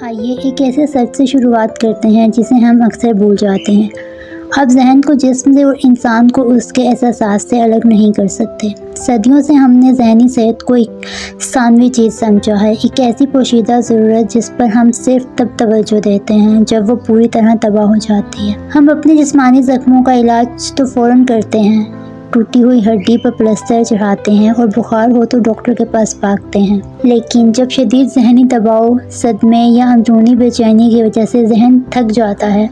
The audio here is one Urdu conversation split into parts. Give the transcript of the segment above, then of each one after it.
آئیے ایک ایسے سچ سے شروعات کرتے ہیں جسے ہم اکثر بھول جاتے ہیں۔ اب ذہن کو جسم سے اور انسان کو اس کے احساسات سے الگ نہیں کر سکتے۔ صدیوں سے ہم نے ذہنی صحت کو ایک ثانوی چیز سمجھا ہے، ایک ایسی پوشیدہ ضرورت جس پر ہم صرف تب توجہ دیتے ہیں جب وہ پوری طرح تباہ ہو جاتی ہے۔ ہم اپنے جسمانی زخموں کا علاج تو فوراً کرتے ہیں، ٹوٹی ہوئی ہڈی پر پلسٹر چڑھاتے ہیں اور بخار ہو تو ڈاکٹر کے پاس بھاگتے ہیں، لیکن جب شدید ذہنی دباؤ، صدمے یا اندرونی بے چینی کی وجہ سے ذہن تھک جاتا ہے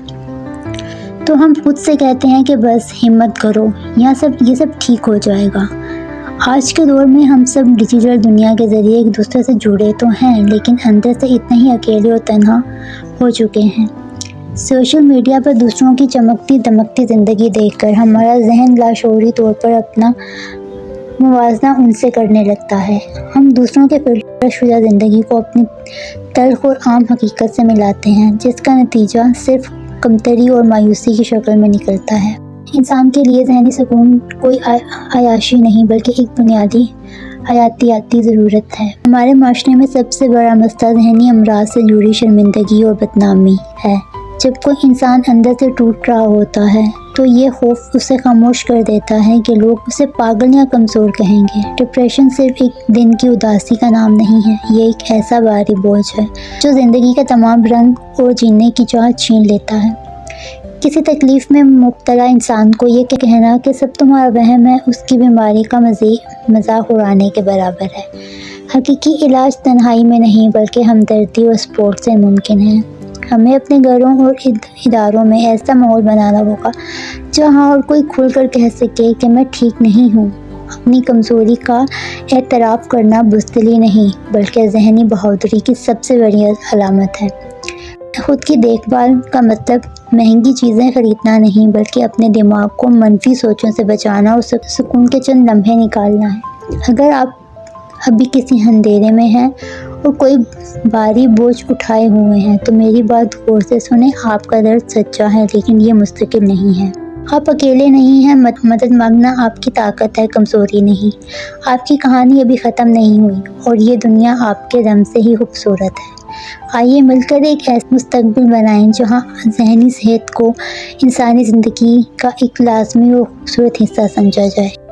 تو ہم خود سے کہتے ہیں کہ بس ہمت کرو، یہ سب ٹھیک ہو جائے گا۔ آج کے دور میں ہم سب ڈیجیٹل دنیا کے ذریعے ایک دوسرے سے جڑے تو ہیں، لیکن اندر سے اتنے ہی اکیلے اور تنہا ہو چکے ہیں۔ سوشل میڈیا پر دوسروں کی چمکتی دمکتی زندگی دیکھ کر ہمارا ذہن لاشعوری طور پر اپنا موازنہ ان سے کرنے لگتا ہے۔ ہم دوسروں کے فلٹر شدہ زندگی کو اپنی تلخ اور عام حقیقت سے ملاتے ہیں، جس کا نتیجہ صرف کمتری اور مایوسی کی شکل میں نکلتا ہے۔ انسان کے لیے ذہنی سکون کوئی عیاشی نہیں بلکہ ایک بنیادی حیاتیاتی ضرورت ہے۔ ہمارے معاشرے میں سب سے بڑا مسئلہ ذہنی امراض سے جڑی شرمندگی اور بدنامی ہے۔ جب کوئی انسان اندر سے ٹوٹ رہا ہوتا ہے تو یہ خوف اسے خاموش کر دیتا ہے کہ لوگ اسے پاگل یا کمزور کہیں گے۔ ڈپریشن صرف ایک دن کی اداسی کا نام نہیں ہے، یہ ایک ایسا بھاری بوجھ ہے جو زندگی کا تمام رنگ اور جینے کی چاہت چھین لیتا ہے۔ کسی تکلیف میں مبتلا انسان کو یہ کہنا کہ سب تمہارا وہم ہے، اس کی بیماری کا مذاق اڑانے کے برابر ہے۔ حقیقی علاج تنہائی میں نہیں بلکہ ہمدردی اور سپورٹ سے ممکن ہے۔ ہمیں اپنے گھروں اور اداروں میں ایسا ماحول بنانا ہوگا جہاں ہر کوئی کھل کر کہہ سکے کہ میں ٹھیک نہیں ہوں۔ اپنی کمزوری کا اعتراف کرنا بزدلی نہیں بلکہ ذہنی بہادری کی سب سے بڑی علامت ہے۔ خود کی دیکھ بھال کا مطلب مہنگی چیزیں خریدنا نہیں بلکہ اپنے دماغ کو منفی سوچوں سے بچانا اور سکون کے چند لمحے نکالنا ہے۔ اگر آپ ابھی کسی اندھیرے میں ہیں اور کوئی بھاری بوجھ اٹھائے ہوئے ہیں تو میری بات غور سے سنیں۔ آپ کا درد سچا ہے لیکن یہ مستقل نہیں ہے۔ آپ اکیلے نہیں ہیں، مدد مانگنا آپ کی طاقت ہے، کمزوری نہیں۔ آپ کی کہانی ابھی ختم نہیں ہوئی اور یہ دنیا آپ کے دم سے ہی خوبصورت ہے۔ آئیے مل کر ایک ایسا مستقبل بنائیں جہاں ذہنی صحت کو انسانی زندگی کا ایک لازمی اور خوبصورت حصہ سمجھا جائے۔